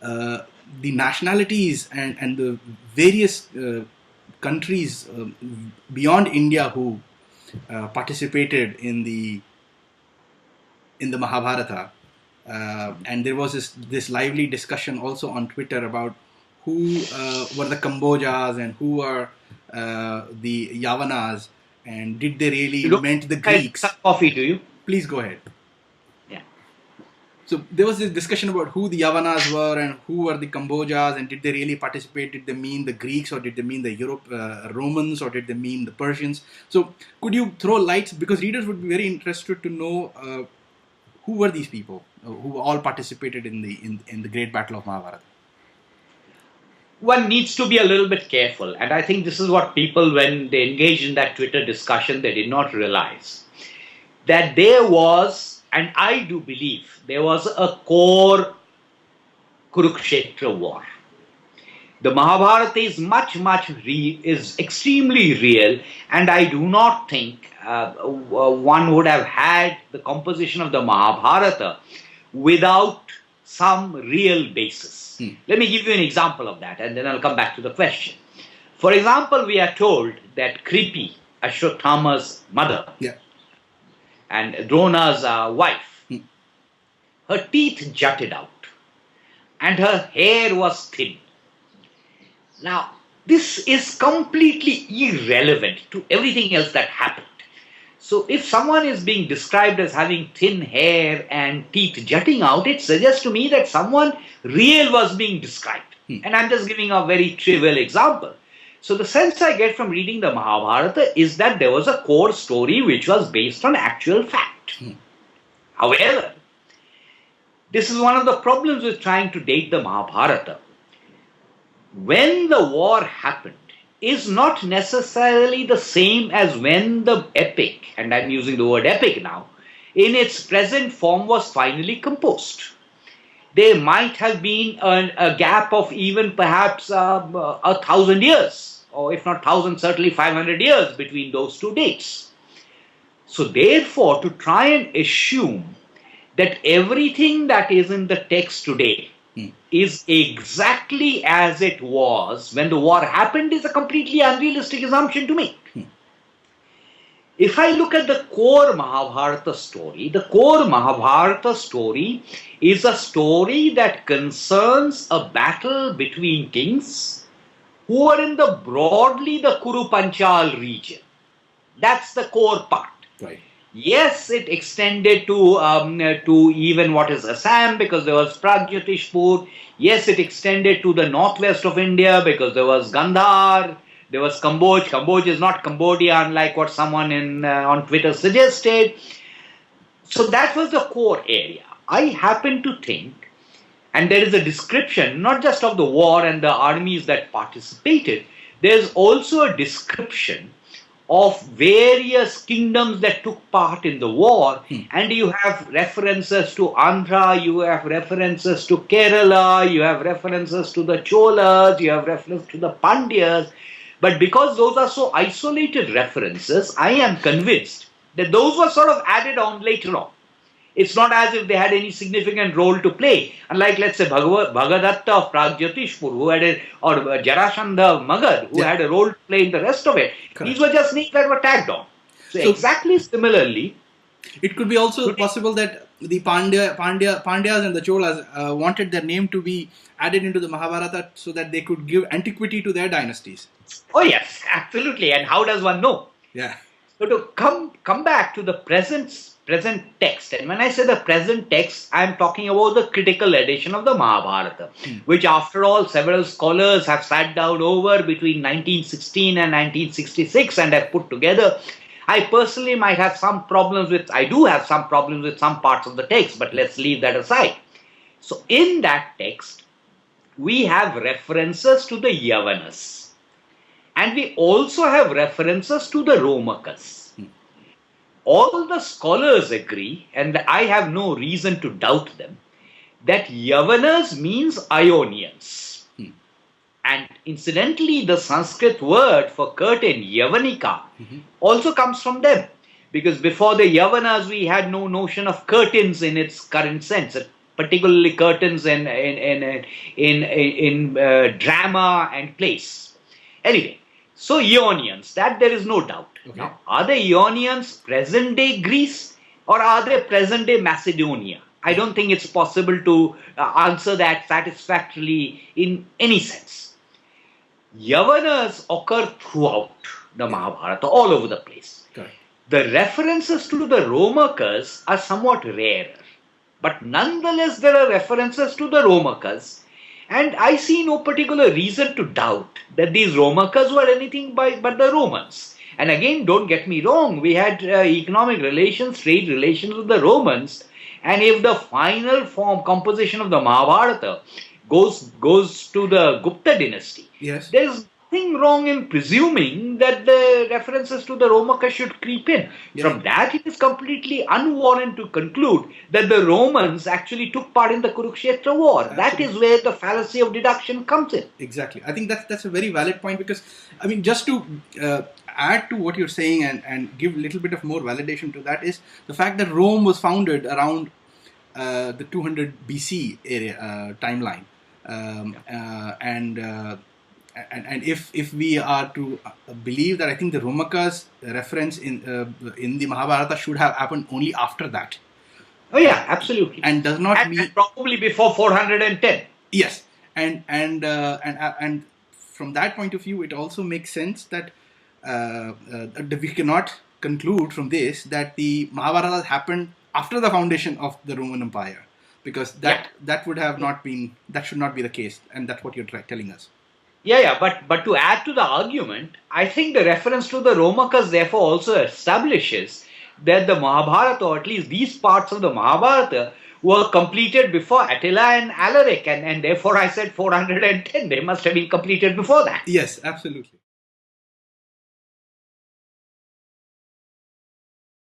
uh, the nationalities and the various countries beyond India who participated in the Mahabharata, and there was this lively discussion also on Twitter about who were the Kambojas and who are the Yavanas, and did they really You don't meant the have Greeks? some coffee, do you? Please go ahead. Yeah. So there was this discussion about who the Yavanas were and who were the Kambojas, and did they really participate? Did they mean the Greeks, or did they mean the Romans, or did they mean the Persians? So could you throw lights, because readers would be very interested to know who were these people who all participated in the great battle of Mahabharata? One needs to be a little bit careful, and I think this is what people, when they engage in that Twitter discussion, they did not realize that there was, and I do believe, there was a core Kurukshetra war. The Mahabharata is is extremely real, and I do not think one would have had the composition of the Mahabharata without some real basis. Let me give you an example of that, and then I'll come back to the question. For example, we are told that Kripi, Ashwatthama's mother, and Drona's wife, her teeth jutted out, and her hair was thin. Now, this is completely irrelevant to everything else that happened. So, if someone is being described as having thin hair and teeth jutting out, it suggests to me that someone real was being described. And I'm just giving a very trivial example. So, the sense I get from reading the Mahabharata is that there was a core story which was based on actual fact. However, this is one of the problems with trying to date the Mahabharata. When the war happened is not necessarily the same as when the epic, and I'm using the word epic now, in its present form was finally composed. There might have been a gap of even perhaps 1,000 years, or if not 1,000, certainly 500 years between those two dates. So therefore, to try and assume that everything that is in the text today is exactly as it was when the war happened is a completely unrealistic assumption to make. If I look at the core Mahabharata story, the core Mahabharata story is a story that concerns a battle between kings who are in the broadly the Kuru Panchal region. That's the core part. Right. Yes, it extended to even what is Assam, because there was Pragjyotishpur. Yes, it extended to the northwest of India because there was Gandhar. There was Cambodge. Cambodge is not Cambodia, unlike what someone on Twitter suggested. So that was the core area. I happen to think, and there is a description not just of the war and the armies that participated, there's also a description of various kingdoms that took part in the war, and you have references to Andhra, you have references to Kerala, you have references to the Cholas, you have references to the Pandyas, but because those are so isolated references, I am convinced that those were sort of added on later on. It's not as if they had any significant role to play. Unlike, let's say, Bhagadatta of Pragjyotishpur, or Jarasandha Magad, who had a role to play in the rest of it. Correct. These were just names that were tagged on. So exactly similarly, it could be also possible that the Pandyas and the Cholas wanted their name to be added into the Mahabharata so that they could give antiquity to their dynasties. Oh yes, absolutely. And how does one know? Yeah. So to come back to the present text, and when I say the present text, I am talking about the critical edition of the Mahabharata, which after all several scholars have sat down over between 1916 and 1966 and have put together. I personally might have some problems with, I do have some problems with some parts of the text, but let's leave that aside. So in that text, we have references to the Yavanas, and we also have references to the Romakas. All the scholars agree, and I have no reason to doubt them, that Yavanas means Ionians. And incidentally, the Sanskrit word for curtain, Yavanika, also comes from them. Because before the Yavanas, we had no notion of curtains in its current sense. particularly curtains in drama and plays. Anyway, so Ionians, that there is no doubt. Okay. Now, are the Ionians present day Greece or are they present day Macedonia? I don't think it's possible to answer that satisfactorily in any sense. Yavanas occur throughout the Mahabharata, all over the place. Correct. The references to the Romakas are somewhat rarer, but nonetheless there are references to the Romakas, and I see no particular reason to doubt that these Romakas were anything but the Romans. And again, don't get me wrong, we had economic relations, trade relations with the Romans, and if the final form, composition of the Mahabharata goes to the Gupta dynasty, Yes. there is nothing wrong in presuming that the references to the Romaka should creep in. Yeah. From that, it is completely unwarranted to conclude that the Romans actually took part in the Kurukshetra war. That is where the fallacy of deduction comes in. Exactly. I think that's a very valid point, because, I mean, just to add to what you're saying and give a little bit of more validation to that is the fact that Rome was founded around the 200 BC area timeline, and if we are to believe that, I think the Romaka's reference in the Mahabharata should have happened only after that. Oh yeah, absolutely. And does not mean and probably before 410. Yes, and from that point of view, it also makes sense that we cannot conclude from this that the Mahabharata happened after the foundation of the Roman Empire, because that would have not been, that should not be the case, and that's what you're telling us. Yeah, but to add to the argument, I think the reference to the Romakas therefore also establishes that the Mahabharata, or at least these parts of the Mahabharata, were completed before Attila and Alaric, and therefore I said 410. They must have been completed before that. Yes, absolutely.